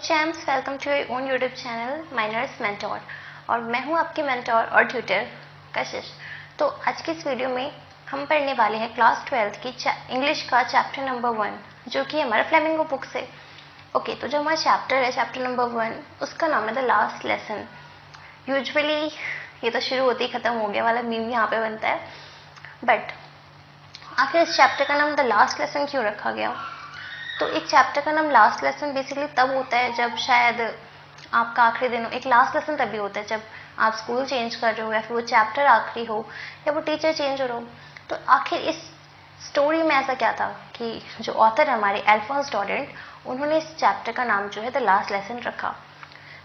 Champs, welcome to your own YouTube channel miners mentor. और मैं हूं आपकी मेंटोर और ट्यूटर कशिश। तो आज की इस वीडियो में हम पढ़ने वाले हैं क्लास 12 की इंग्लिश का चैप्टर नंबर 1, जो कि हमारा फ्लेमिंगो बुक से। ओके, तो जो हमारा चैप्टर है, चैप्टर नंबर 1, उसका नाम है द लास्ट लेसन। यूजुअली ये तो शुरू होते ही खत्म हो गया वाला मीम यहाँ पे बनता है, बट आखिर इस चैप्टर का नाम द लास्ट लेसन क्यों रखा गया? तो एक चैप्टर का नाम लास्ट लेसन बेसिकली तब होता है जब शायद आपका आखिरी दिन हो। एक लास्ट लेसन तभी होता है जब आप स्कूल चेंज कर रहे हो, या फिर वो चैप्टर आखिरी हो, या वो टीचर चेंज हो रहा हो। तो आखिर इस स्टोरी में ऐसा क्या था कि जो ऑथर है हमारे अल्फोंस डॉरेंट, उन्होंने इस चैप्टर का नाम जो है द लास्ट लेसन रखा।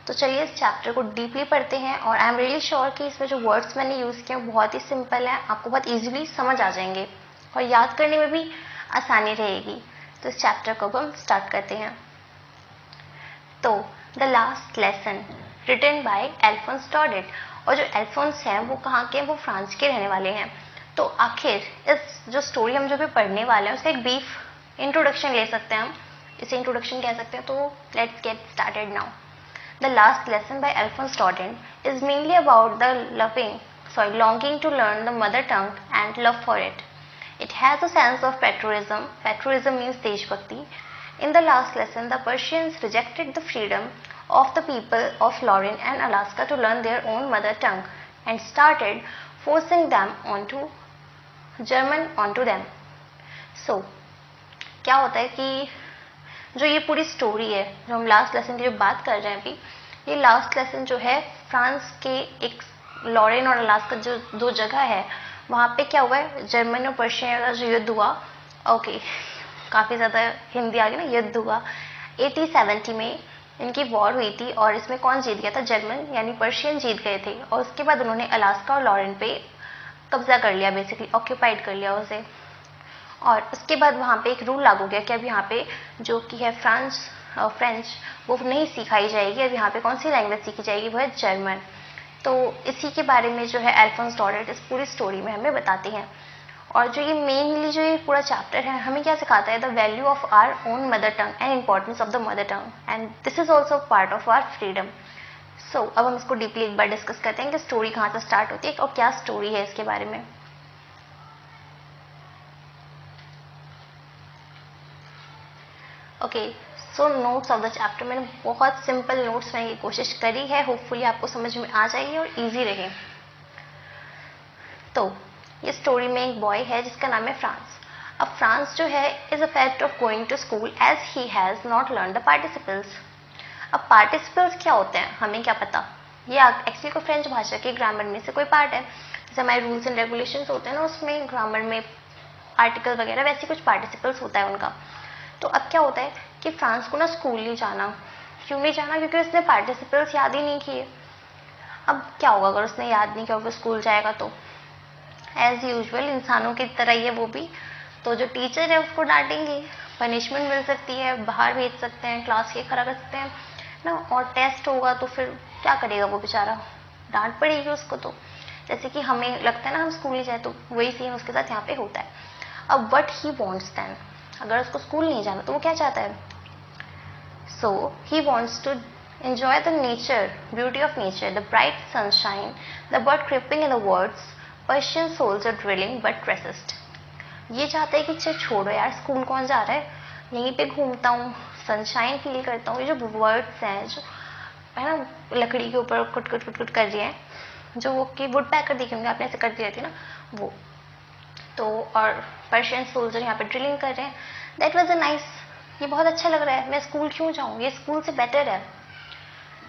तो चलिए इस चैप्टर को डीपली पढ़ते हैं, और आई एम रियली श्योर कि इसमें जो वर्ड्स मैंने यूज़ किए हैं बहुत ही सिंपल है, आपको बहुत ईजिली समझ आ जाएंगे और याद करने में भी आसानी रहेगी। तो इस चैप्टर को हम स्टार्ट करते हैं। तो the last lesson written by Alphonse डॉरेंट, और जो अल्फोंस हैं वो कहाँ के हैं? वो फ्रांस के रहने वाले हैं। तो आखिर इस जो स्टोरी हम जो भी पढ़ने वाले हैं उसका एक ब्रीफ इंट्रोडक्शन ले सकते हैं, हम इसे इंट्रोडक्शन कह सकते हैं। तो let's get started now. The last lesson by Alphonse डॉरेंट is mainly about the longing to learn the mother tongue and love for it. It has a sense of patriotism. Patriotism means Deshbhakti. In the last lesson, the Persians rejected the freedom of the people of Lorraine and Alaska to learn their own mother tongue and started forcing them onto German onto them. So, क्या होता है कि जो ये पूरी story है, जो हम लास्ट लेसन की जो बात कर रहे हैं अभी, ये लास्ट लेसन जो है फ्रांस के एक लॉरेन और अलास्का जो दो जगह है, वहाँ पे क्या हुआ है, जर्मन और पर्शियन का जो युद्ध हुआ। ओके, काफ़ी ज़्यादा हिंदी आ गई ना, युद्ध हुआ 1870 में इनकी वॉर हुई थी, और इसमें कौन जीत गया था? जर्मन यानी पर्शियन जीत गए थे। और उसके बाद उन्होंने अलास्का और लॉरेन पे कब्जा कर लिया, बेसिकली ऑक्यूपाइड कर लिया उसे। और उसके बाद वहाँ पे एक रूल लागू हो गया कि अब यहाँ पे जो कि है फ्रेंच वो नहीं सिखाई जाएगी, अब यहाँ पे कौन सी लैंग्वेज सीखी जाएगी? वो है जर्मन। तो इसी के बारे में जो है अल्फोंस डॉरेंट इस पूरी स्टोरी में हमें बताते हैं। और जो ये मेनली जो ये पूरा चैप्टर है हमें क्या सिखाता है? The value of our own mother tongue and importance of the mother tongue, and this is also part of our freedom. So अब हम इसको डीपली एक बार डिस्कस करते हैं कि स्टोरी कहाँ से स्टार्ट होती है और क्या स्टोरी है इसके बारे में। Okay, so notes of the chapter, मैंने बहुत सिंपल नोट्स बनाने की कोशिश करी है, होपफुली आपको समझ में आ जाएगी और इजी रहे। तो ये स्टोरी में एक बॉय है जिसका नाम है फ्रांस। अब फ्रांस जो है is affect of going to school as he has not learn the participles. अब पार्टिसिपल्स क्या होते हैं हमें क्या पता? ये एक्चुअली कोई फ्रेंच भाषा के ग्रामर में से कोई पार्ट है। जैसे हमारे रूल्स एंड रेगुलेशंस होते हैं ना, उसमें ग्रामर में आर्टिकल वगैरह वैसे कुछ पार्टिसिपल्स होता है उनका। तो अब क्या होता है कि फ्रांस को ना स्कूल नहीं जाना। क्यों नहीं जाना? क्योंकि उसने पार्टिसिपल्स याद ही नहीं किए। अब क्या होगा अगर उसने याद नहीं किया, वो स्कूल जाएगा तो एज यूजुअल इंसानों की तरह ही है वो भी, तो जो टीचर है उसको डांटेंगे, पनिशमेंट मिल सकती है, बाहर भेज सकते हैं, क्लास के खड़ा कर सकते हैं ना। और टेस्ट होगा तो फिर क्या करेगा वो बेचारा? डांट पड़ेगी उसको। तो जैसे कि हमें लगता है ना हम स्कूल नहीं जाए, तो वही सीन उसके साथ यहाँ पे होता है। अब वट ही वॉन्ट्स देन, अगर उसको स्कूल नहीं जाना तो वो क्या चाहता है? So he wants to enjoy the nature, beauty of nature, the bright sunshine, the bird creeping in the woods, Persian soldier drilling but resist. ये चाहता है कि चल छोड़ो यार, स्कूल कौन जा रहा है, यहीं पे घूमता हूँ, सनशाइन फील करता हूँ। ये जो वर्ड्स हैं जो है ना लकड़ी के ऊपर कुट कुट कुट कुट कर रही हैं, जो वो कि वुड पैकर देखे होंगे आपने, ऐसे करती रहती है ना वो। तो और पर्शियन सोल्जर यहाँ पे ड्रिलिंग कर रहे हैं। दैट वाज अ नाइस, ये बहुत अच्छा लग रहा है, मैं स्कूल क्यों जाऊँ, ये स्कूल से बेटर है।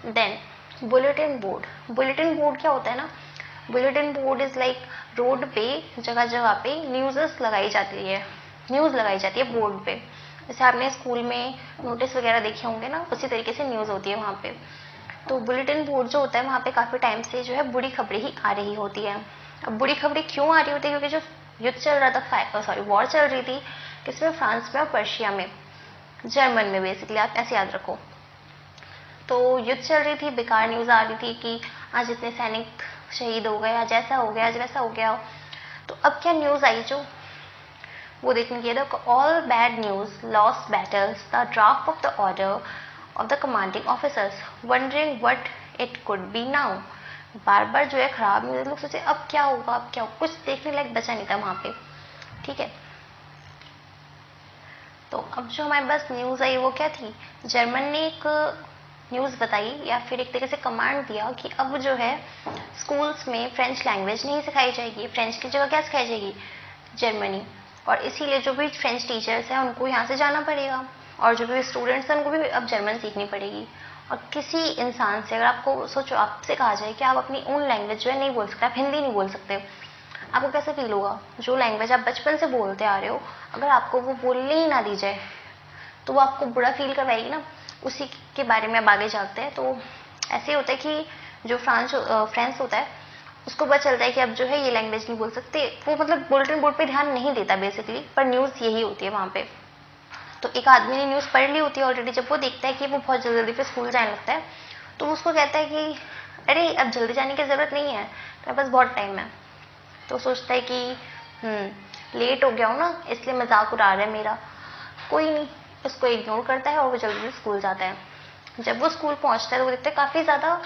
Then bulletin board. Bulletin board क्या होता है ना? Bulletin board is like road पे जगह जगह पे न्यूज़ लगाई जाती है, न्यूज़ लगाई जाती है बोर्ड पे। जैसे आपने स्कूल में नोटिस वगैरह देखे होंगे ना, उसी तरीके से न्यूज़ होती है वहाँ पे। तो बुलेटिन बोर्ड जो होता है वहाँ पे काफ़ी टाइम से जो है बुरी खबरें ही आ रही होती है। अब बुरी खबरें क्यों आ रही होती है? क्योंकि जो युद्ध चल रहा था, वॉर चल रही थी किसमें? फ्रांस में और पर्शिया में, जर्मन में बेसिकली, आप ऐसे याद रखो। तो युद्ध चल रही थी, बेकार न्यूज़ आ रही थी कि आज इतने सैनिक शहीद हो गए, आज ऐसा हो गया, आज वैसा हो गया। तो अब क्या न्यूज़ आई जो वो देखने के लिए, all bad news, lost battles, the draft of the order of the commanding officers wondering what it could be now. बार बार जो है खराब न्यूज, लोग सोचे अब क्या होगा, अब क्या होगा, कुछ देखने लायक बचा नहीं था वहां पे। ठीक है, तो अब जो हमारे पास न्यूज आई वो क्या थी, जर्मन ने एक न्यूज बताई या फिर एक तरीके से कमांड दिया कि अब जो है स्कूल्स में फ्रेंच लैंग्वेज नहीं सिखाई जाएगी, फ्रेंच की जगह क्या सिखाई जाएगी, जर्मनी। और इसीलिए जो भी फ्रेंच टीचर्स हैं उनको यहाँ से जाना पड़ेगा और जो भी स्टूडेंट्स हैं उनको भी अब जर्मन सीखनी पड़ेगी। और किसी इंसान से अगर आपको सोचो आपसे कहा जाए कि आप अपनी ओन लैंग्वेज जो है नहीं बोल सकते, आप हिंदी नहीं बोल सकते, आपको कैसे फील होगा। जो लैंग्वेज आप बचपन से बोलते आ रहे हो अगर आपको वो बोलने ही ना दी जाए तो वो आपको बुरा फील करवाएगी ना। उसी के बारे में अब आगे चलते हैं। तो ऐसे होता है कि जो फ्रांस होता है उसको पता चलता है कि अब जो है ये लैंग्वेज नहीं बोल सकते, वो मतलब बुलेटिन बोर्ड पे ध्यान नहीं देता बेसिकली, पर न्यूज़ यही होती है वहाँ पे। तो एक आदमी ने न्यूज़ पढ़ ली होती है ऑलरेडी, जब वो देखता है कि वो बहुत जल्दी फिर स्कूल जाने लगता है तो वो उसको कहता है कि अरे अब जल्दी जाने की ज़रूरत नहीं है, मेरे पास बहुत टाइम है। तो सोचता है कि लेट हो गया हूँ ना इसलिए मजाक उड़ा रहा है मेरा, कोई नहीं, उसको इग्नोर करता है और वो जल्दी स्कूल जाता है। जब वो स्कूल पहुंचता है तो वो देखता है काफ़ी ज़्यादा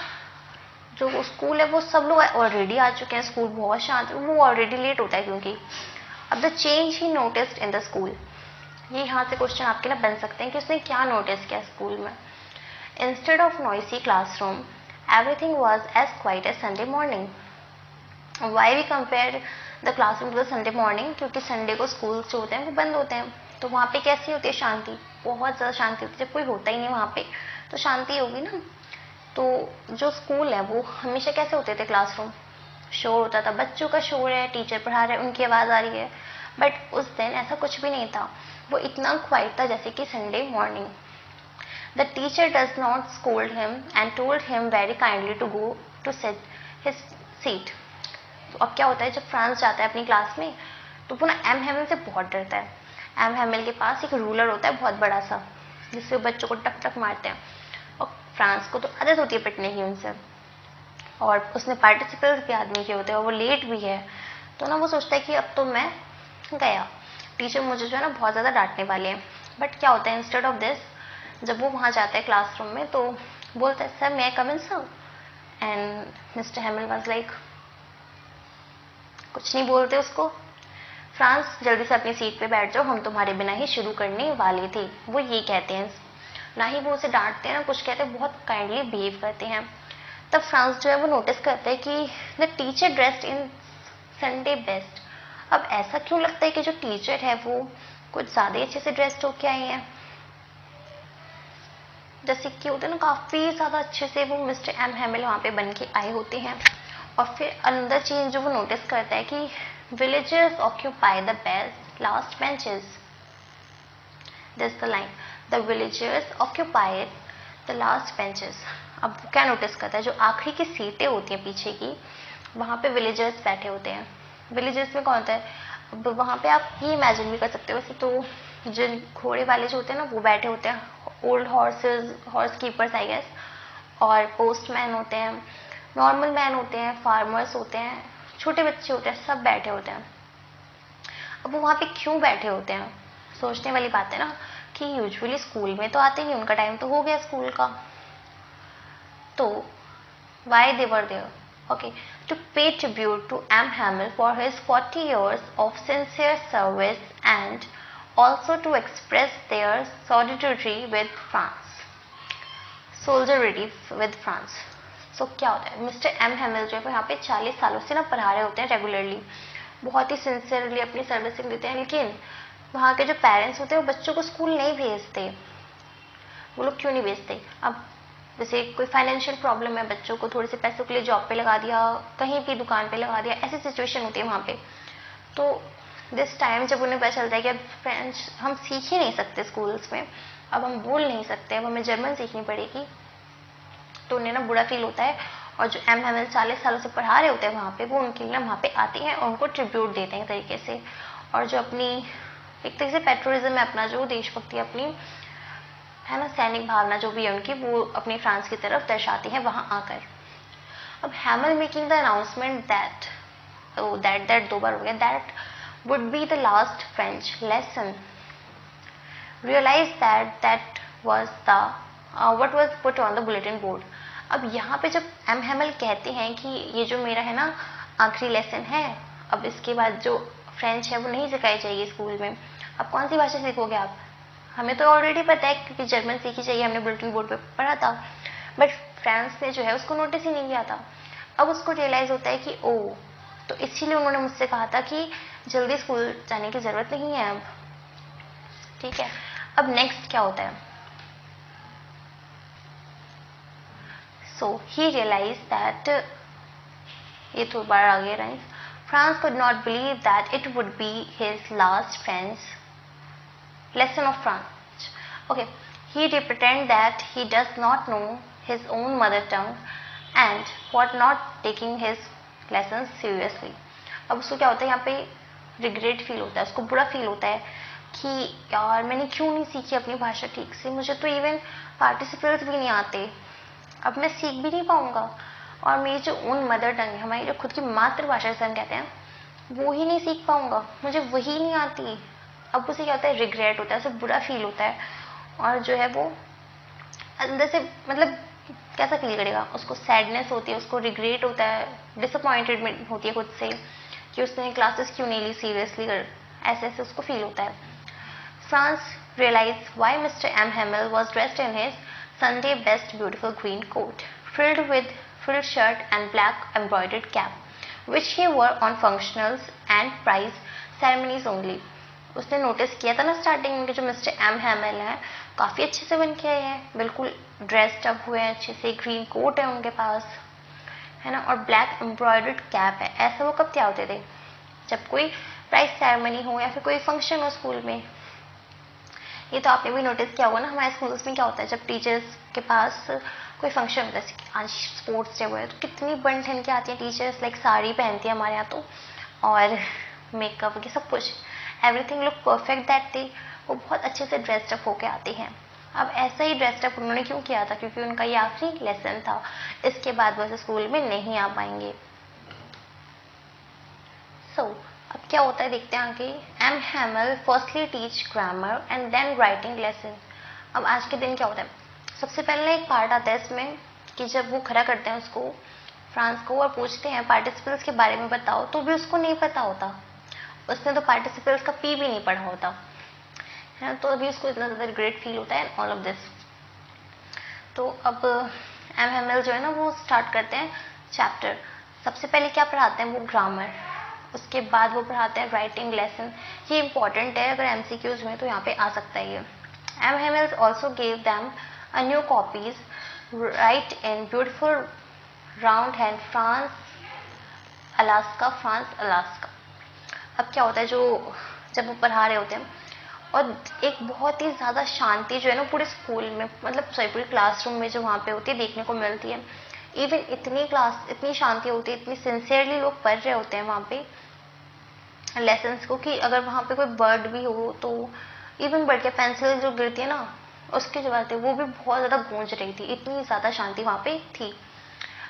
जो स्कूल है वो सब लोग ऑलरेडी आ चुके हैं, स्कूल बहुत शांत, वो ऑलरेडी लेट होता है क्योंकि अब the change he noticed in the school. ये यहाँ से क्वेश्चन आपके लिए बन सकते हैं कि उसने क्या नोटिस किया स्कूल में। Instead of noisy classroom everything was as quiet as Sunday morning. Why we compare the classroom to the Sunday morning, क्योंकि संडे को स्कूल जो होते हैं वो बंद होते हैं, तो वहाँ पे कैसी होती है शांति, बहुत ज़्यादा शांति होती है। जब कोई होता ही नहीं वहाँ पे तो शांति होगी ना। तो जो स्कूल है वो हमेशा कैसे होते थे क्लासरूम, शोर होता था, बच्चों का शोर है, टीचर पढ़ा रहे हैं उनकी आवाज़ आ रही है। बट उस दिन ऐसा कुछ भी नहीं था, वो इतना क्वाइट था जैसे कि Sunday morning. The teacher does not scold him and told him very kindly to go to sit his seat. तो अब क्या होता है जब फ्रांस जाता है अपनी क्लास में तो वो ना एम हैमिल से बहुत डरता है। एम हैमिल के पास एक रूलर होता है बहुत बड़ा सा जिससे बच्चों को टक टक मारते हैं, और फ्रांस को तो आदत होती है पिटने की उनसे, और उसने पार्टिसिपल्स भी आदमी के होते हैं और वो लेट भी है। तो ना वो सोचता है कि अब तो मैं गया, टीचर मुझे जो है ना बहुत ज़्यादा डांटने वाले हैं। बट क्या होता है इंस्टेड ऑफ दिस, जब वो वहाँ जाता है क्लासरूम में तो बोलता है सर मैं come in sir, and mister Hamel was like कुछ नहीं बोलते उसको, फ्रांस जल्दी से अपनी सीट पे बैठ जाओ, हम तुम्हारे बिना ही शुरू करने वाले थे, वो ये कहते हैं। ना ही वो उसे डांटते हैं ना कुछ कहते हैं, बहुत काइंडली बिहेव करते हैं। तब फ्रांस जो है वो नोटिस करता है कि the teacher dressed in Sunday best. अब ऐसा क्यों लगता है कि जो टीचर है वो कुछ ज़्यादा ही अच्छे से ड्रेस्ड होके आए हैं, जैसे कि होते हैं ना काफ़ी ज़्यादा अच्छे से वो मिस्टर एम हैमिल वहाँ पे बन के आए होते हैं। और फिर अंदर चीज़ जो वो नोटिस करता है कि villagers occupy the best last benches, this the line, the villagers occupy the last benches. अब वो क्या नोटिस करता है, जो आखिरी की सीटें होती हैं पीछे की वहाँ पे विलेजर्स बैठे होते हैं। विलेजर्स में कौन होता है, अब वहाँ पे आप ये इमेजिन भी कर सकते हो, वैसे तो जो घोड़े वाले जो होते हैं ना वो बैठे होते हैं, old horses, horse keepers I guess, और पोस्टमैन होते हैं, नॉर्मल मैन होते हैं, फार्मर्स होते हैं, छोटे बच्चे होते हैं, सब बैठे होते हैं। अब वो वहाँ पे क्यों बैठे होते हैं, सोचने वाली बात है ना कि यूजुअली स्कूल में तो आते नहीं, उनका टाइम तो हो गया स्कूल का, तो why they were there, okay, to pay tribute to M. Hamill for his 40 years of sincere service and also to express their solidarity with France. Solidarity with France. So क्या होता है, mister M हैमिल जो है यहाँ पे 40 सालों से ना पढ़ा रहे होते हैं रेगुलरली, बहुत ही सिंसियरली अपनी सर्विसिंग देते हैं, लेकिन वहाँ के जो पेरेंट्स होते हैं वो बच्चों को स्कूल नहीं भेजते। वो लोग क्यों नहीं भेजते, अब जैसे कोई फाइनेंशियल प्रॉब्लम है, बच्चों को थोड़े से पैसों के लिए जॉब पे लगा दिया, कहीं भी दुकान पे लगा दिया, ऐसी सिचुएशन होती है वहाँ पे। तो दिस टाइम जब उन्हें पता चलता है कि अब फ्रेंच हम सीख ही नहीं सकते स्कूल्स में, अब हम बोल नहीं सकते, अब हमें जर्मन सीखनी पड़ेगी, तो उन्हें ना बुरा फील होता है। और जो एम हैमिल 40 सालों से पढ़ा रहे होते हैं वहाँ पे, वो उनके लिए वहाँ पे आते हैं और उनको ट्रिब्यूट देते हैं एक तरीके से, और जो अपनी एक तरीके से पेट्रोलिज्म है अपना, जो देशभक्ति अपनी है ना, सैनिक भावना जो भी है उनकी, वो अपनी फ्रांस की तरफ दर्शाती है वहाँ आकर। अब Hamel making the announcement that that 2 बार हो गया, that would be the last French lesson, realise that was the what was put on the bulletin board. अब यहाँ पे जब एम हैमल कहते हैं कि ये जो मेरा है ना आखिरी लेसन है, अब इसके बाद जो फ्रेंच है वो नहीं सिखाई जाएगी स्कूल में, अब कौन सी भाषा सीखोगे आप? हमें तो ऑलरेडी पता है क्योंकि जर्मन सीखी चाहिए, हमने बुलेटिन बोर्ड पे पढ़ा था, बट फ्रांस ने जो है उसको नोटिस ही नहीं किया था। अब उसको रियलाइज होता है कि ओ, तो इसीलिए उन्होंने मुझसे कहा था कि जल्दी स्कूल जाने की जरूरत नहीं है अब। ठीक है, अब नेक्स्ट क्या होता है? सो ही रियलाइज दैट, ये थोड़ा बार आगे right, France could not believe that it would be his last French lesson of French. Okay, he pretend that he does not know his own mother tongue and what not taking his lessons seriously. अब उसको क्या होता है यहाँ पे? Regret feel होता है, उसको बुरा फील होता है कि यार मैंने क्यों नहीं सीखी अपनी भाषा ठीक से, मुझे तो इवन पार्टिसिपल्स भी नहीं आते, अब मैं सीख भी नहीं पाऊंगा, और मेरी जो ओन मदर टंग है, हमारी जो खुद की मातृभाषा जिसे हम कहते हैं, वो ही नहीं सीख पाऊंगा, मुझे वही नहीं आती। अब उसे क्या होता है? रिग्रेट होता है, उसे बुरा फील होता है, और जो है वो अंदर से मतलब कैसा फील करेगा? उसको सैडनेस होती है, उसको रिग्रेट होता है, डिसअपॉइंटेड होती है खुद से कि उसने क्लासेस क्यों नहीं ली सीरियसली, ऐसे ऐसे उसको फील होता है। France realized why Mr. M. Hamel was dressed in his Sunday best beautiful green coat, filled with frilled shirt and black embroidered cap, which he wore on functionals and prize ceremonies only. उसने notice किया था ना starting में कि जो mister M हैमल हैं काफ़ी अच्छे से बन के आए हैं, बिल्कुल ड्रेस्ड अप हुए हैं अच्छे से, ग्रीन कोट है उनके पास, है ना, और ब्लैक एम्ब्रॉयडर्ड कैप है। ऐसा वो कब क्या होते थे? जब कोई प्राइज सेरेमनी हो या फिर कोई फंक्शन हो स्कूल में। ये तो आपने भी नोटिस किया होगा ना, हमारे स्कूल्स में क्या होता है जब टीचर्स के पास कोई फंक्शन होता है, जैसे आज स्पोर्ट्स डे हुआ है तो कितनी बन ठन के आती है टीचर्स, लाइक साड़ी पहनती है हमारे यहाँ तो, और मेकअप ये सब कुछ, everything look perfect that day, वो बहुत अच्छे से ड्रेस्ड अप होके आते हैं। अब ऐसा ही ड्रेस्ड अप उन्होंने क्यों किया था? क्योंकि उनका ये आखिरी लेसन था, इसके बाद वैसे स्कूल में नहीं आ पाएंगे। अब क्या होता है देखते हैं आगे। M Hamel firstly teach grammar and then writing lesson. अब आज के दिन क्या होता है? सबसे पहले एक पार्ट आता है इसमें कि जब वो खड़ा करते हैं उसको फ्रांस को और पूछते हैं पार्टिसिपल्स के बारे में बताओ, तो भी उसको नहीं पता होता, उसने तो पार्टिसिपल्स का पी भी नहीं पढ़ा होता है ना, तो अभी उसको इतना ज़्यादा रिग्रेट फील होता है ऑल ऑफ दिस। तो अब एम हैमल जो है ना वो स्टार्ट करते हैं चैप्टर। सबसे पहले क्या पढ़ाते हैं वो? ग्रामर। उसके बाद वो पढ़ाते हैं राइटिंग लेसन। ये इंपॉर्टेंट है, अगर एमसीक्यूज में तो यहाँ पे आ सकता है ये। M Hamel also gave them a new copies write in beautiful round hand France Alaska, France Alaska. अब क्या होता है जो जब वो पढ़ा रहे होते हैं और एक बहुत ही ज़्यादा शांति जो है ना पूरे स्कूल में, मतलब सॉरी पूरे क्लासरूम में जो वहाँ पे होती है देखने को मिलती है। इवन इतनी शांति होती है, इतनी सिंसियरली लोग पढ़ रहे होते हैं वहाँ पे लेसन्स को, कि अगर वहाँ पे कोई बर्ड भी हो तो इवन बर्ड के पेंसिल जो गिरती है ना उसकी जो बात है वो भी बहुत ज़्यादा गूंज रही थी, इतनी ज़्यादा शांति वहाँ पे थी।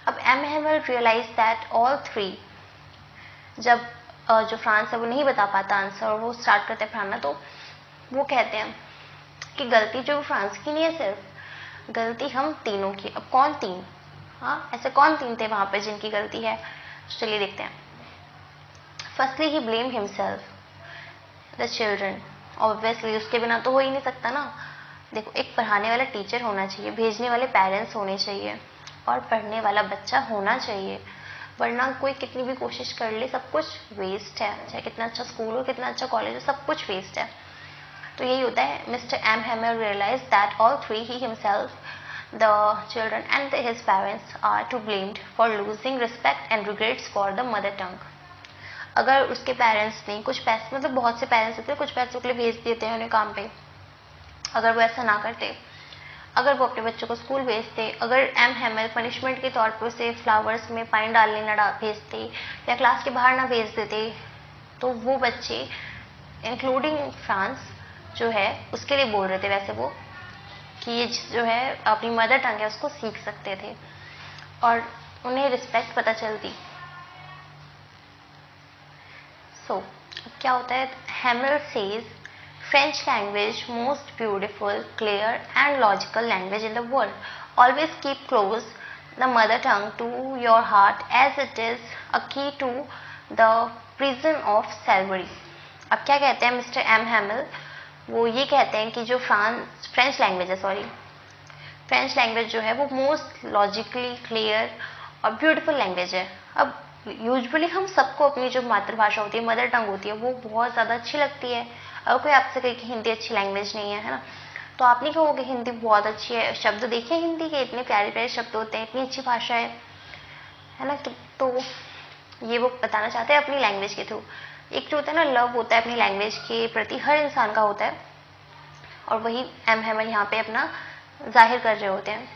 अब M Hamel realise that all three, जब जो फ्रांस है वो नहीं बता पाता आंसर और वो स्टार्ट करते हैं पढ़ाना, तो वो कहते हैं कि गलती जो फ्रांस की नहीं है, सिर्फ गलती हम तीनों की। अब कौन तीन? हाँ, ऐसे कौन तीन थे वहाँ पे जिनकी गलती है? चलिए देखते हैं। Firstly he blame himself, the children. Obviously उसके बिना तो हो ही नहीं सकता ना। देखो, एक पढ़ाने वाला टीचर होना चाहिए, भेजने वाले पेरेंट्स होने चाहिए और पढ़ने वाला बच्चा होना चाहिए, वरना कोई कितनी भी कोशिश कर ले सब कुछ वेस्ट है। चाहे कितना अच्छा स्कूल हो, कितना अच्छा कॉलेज हो, सब कुछ वेस्ट है। तो यही होता है। Mister M Hamel realise that all three, he himself, the children and his parents are to blamed for losing respect and regrets for the mother tongue. अगर उसके पेरेंट्स ने कुछ पैसे, मतलब बहुत से पेरेंट्स होते हैं कुछ पैसों के लिए भेज देते हैं उन्हें काम पे, अगर वो ऐसा ना करते, अगर वो अपने बच्चों को स्कूल भेजते, अगर एम हैमल पनिशमेंट के तौर पर उसे फ्लावर्स में पानी डालने ना भेजते या क्लास के बाहर ना भेज देते, तो वो बच्चे इंक्लूडिंग फ्रांस जो है उसके लिए बोल रहे थे वैसे वो, कि ये जो है अपनी मदर टंग है उसको सीख सकते थे और उन्हें रिस्पेक्ट पता चलती। सो क्या होता है? हैमल says French language most beautiful, clear and logical language in the world. Always keep close the mother tongue to your heart as it is a key to the prison of slavery. अब क्या कहते हैं mister M हैमिल? वो ये कहते हैं कि जो फ्रेंच लैंग्वेज है, फ्रेंच लैंग्वेज जो है वो मोस्ट लॉजिकली क्लियर और ब्यूटीफुल लैंग्वेज है। अब यूजुअली हम सबको अपनी जो मातृभाषा होती है, मदर टंग होती है, वो बहुत ज़्यादा अच्छी लगती है। अगर कोई आपसे कहे कि हिंदी अच्छी लैंग्वेज नहीं है ना, तो आप नहीं कहोगे हिंदी बहुत अच्छी है। शब्द देखिए हिंदी के, इतने प्यारे प्यारे शब्द होते हैं, इतनी अच्छी भाषा है ना। तो ये वो बताना चाहते हैं अपनी लैंग्वेज के थ्रू। एक जो होता है ना लव होता है अपनी लैंग्वेज के प्रति, हर इंसान का होता है, और वही एम हैमिल यहाँ पे अपना जाहिर कर रहे होते हैं।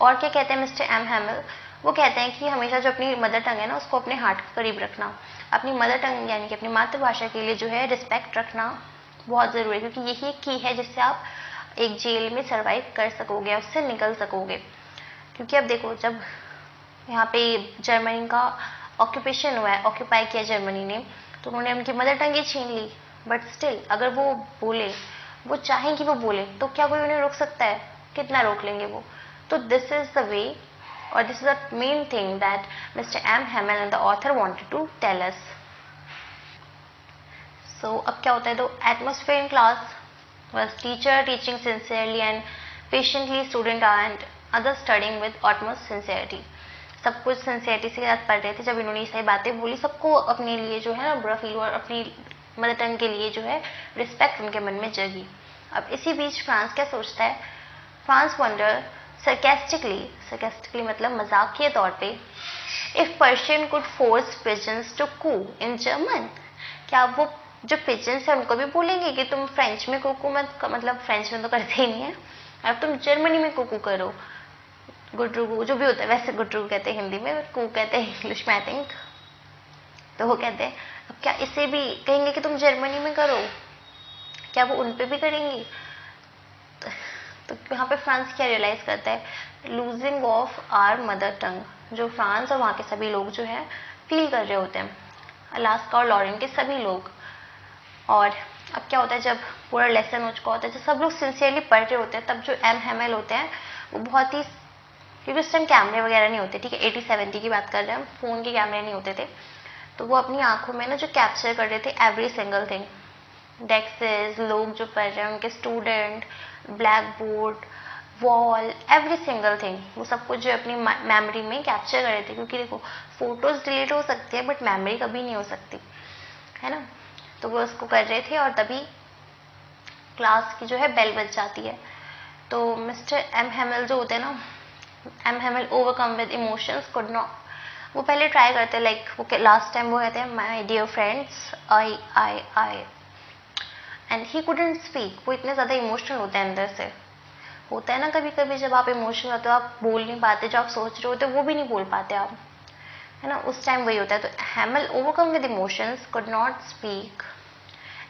और क्या कहते हैं मिस्टर एम हैमिल? वो कहते हैं कि हमेशा जो अपनी मदर टंग है ना, उसको अपने हार्ट के करीब रखना। अपनी मदर टंग यानी कि अपनी मातृभाषा के लिए जो है रिस्पेक्ट रखना बहुत ज़रूरी है, क्योंकि यही एक की है जिससे आप एक जेल में सर्वाइव कर सकोगे, उससे निकल सकोगे। क्योंकि अब देखो, जब यहाँ पे जर्मनी का ऑक्यूपेशन हुआ है, ऑक्यूपाई किया जर्मनी ने, तो उन्होंने उनकी मदर टंग ही छीन ली। बट स्टिल अगर वो बोले, वो चाहें कि वो बोले, तो क्या कोई उन्हें रोक सकता है? कितना रोक लेंगे वो? तो दिस इज द वे, और this is the main thing that mister M Hamel and the author wanted to tell us. So अब क्या होता है, तो atmosphere in class was teacher teaching sincerely and patiently, student and others studying with utmost sincerity. सब कुछ sincerity से साथ पढ़ रहे थे। जब इन्होंने ये सारी बातें बोली, सबको अपने लिए जो है ना बुरा फील हुआ, और अपनी मदर टंग के लिए जो है रिस्पेक्ट उनके मन में जगी। अब इसी बीच फ्रांस क्या सोचता है? फ्रांस वंडर sarcastically मतलब मजाकिया तौर पे, if Persian could force pigeons to coo in German, क्या वो जो पिजन्स है उनको भी बोलेंगे कि तुम फ्रेंच में कुकू मत, मतलब फ्रेंच में तो करते ही नहीं है, अब तुम जर्मनी में कुकू करो, गुटरू जो भी होता है, वैसे गुटरू कहते हैं हिंदी में, कू कहते हैं इंग्लिश में आई थिंक। तो वो कहते हैं अब क्या इसे भी कहेंगे कि तुम जर्मनी में करो? क्या वो उन पे भी करेंगी? तो यहाँ पे फ्रांस क्या रियलाइज करता है? Losing of our mother tongue, जो फ्रांस और वहाँ के सभी लोग जो है फील कर रहे होते हैं, अलास्का और लॉरेन के सभी लोग। और अब क्या होता है, जब पूरा लेसन हो चुका होता है, जब सब लोग सिंसियरली पढ़ रहे होते हैं, तब जो एम हैमिल होते हैं वो बहुत ही, क्योंकि उस टाइम कैमरे वगैरह नहीं होते, ठीक है, 80-70 की बात कर रहे हैं हम, फ़ोन के कैमरे नहीं होते थे, तो वो अपनी आंखों में ना जो कैप्चर कर रहे थे एवरी सिंगल थिंग, डेस्क्स, लोग जो पढ़ रहे हैं, उनके student, black board, wall, every single thing, वो सब कुछ जो अपनी मेमोरी में कैप्चर कर रहे थे। क्योंकि देखो, फोटोज डिलीट हो सकती है बट मेमोरी कभी नहीं हो सकती, है ना। तो वो उसको कर रहे थे, और तभी क्लास की जो है बेल बज जाती है। तो मिस्टर एम हैमिल जो होते हैं ना, M Hamel overcome with emotions could not, वो पहले ट्राई करते हैं, लाइक वो लास्ट टाइम वो कहते हैं my dear friends I and he couldn't speak. वो इतने ज़्यादा इमोशनल होते हैं अंदर से। होता है ना कभी कभी जब आप इमोशनल होते हो, आप बोल नहीं पाते, जो आप सोच रहे होते वो भी नहीं बोल पाते आप, है ना, उस टाइम वही होता है। तो Hamel overcome with emotions could not speak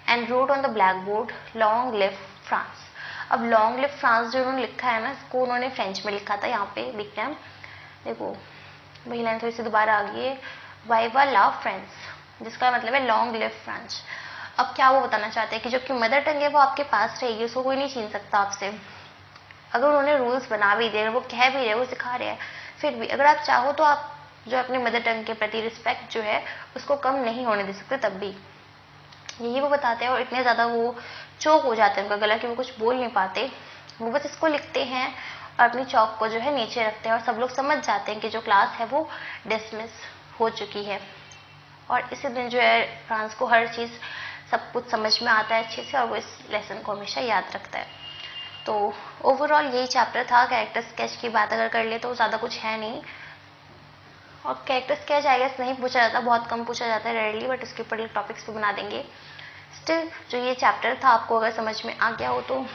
and wrote on the black board long live France. अब लॉन्ग लिव फ्रांस जो उन्होंने लिखा है ना, इसको उन्होंने फ्रेंच में लिखा था, यहाँ पे लिख रहे हैं, देखो वही लाइन थोड़ी सी दोबारा आ गई है, वाइवा ला फ्रांस, जिसका मतलब है लॉन्ग लिव फ्रांस। अब क्या वो बताना चाहते हैं कि जो कि मदर टंग है वो आपके पास रहेगी, उसको कोई नहीं छीन सकता आपसे। अगर उन्होंने रूल्स बना भी दिए, वो कह भी रहे, वो सिखा रहे हैं, फिर भी अगर आप चाहो तो आप जो अपने मदर टंग के प्रति रिस्पेक्ट जो है उसको कम नहीं होने दे सकते। तब भी यही वो बताते हैं, और इतने ज़्यादा वो चौक हो जाते हैं उनका गला कि वो कुछ बोल नहीं पाते। वो बस इसको लिखते हैं और अपनी चौक को जो है नीचे रखते हैं, और सब लोग समझ जाते हैं कि जो क्लास है वो डिसमिस हो चुकी है। और इसी दिन जो है फ्रांस को हर चीज़ सब कुछ समझ में आता है अच्छे से, और वो इस लेसन को हमेशा याद रखता है। तो ओवरऑल यही चैप्टर था। कैरेक्टर स्केच की बात अगर कर ले तो ज़्यादा कुछ है नहीं, और कैरेक्टर स्केच आई गेस नहीं पूछा जाता, बहुत कम पूछा जाता है, रेयरली, बट उसके ऊपर टॉपिक्स भी बना देंगे। स्टिल जो ये चैप्टर था आपको अगर समझ में आ गया हो तो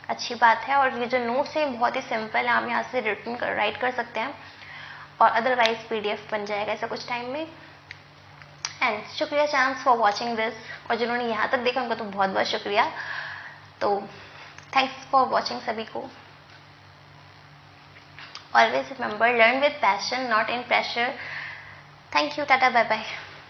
अच्छी बात है। और ये जो नोट्स है बहुत ही सिंपल है, आप यहाँ से राइट कर सकते हैं, और अदरवाइज PDF बन जाएगा ऐसा कुछ टाइम में। एंड शुक्रिया चांस फॉर वॉचिंग दिस, और जिन्होंने यहाँ तक देखा उनका तो बहुत बहुत शुक्रिया। तो थैंक्स फॉर वॉचिंग सभी को। Always remember, learn with passion not in pressure. Thank you, tata, bye bye.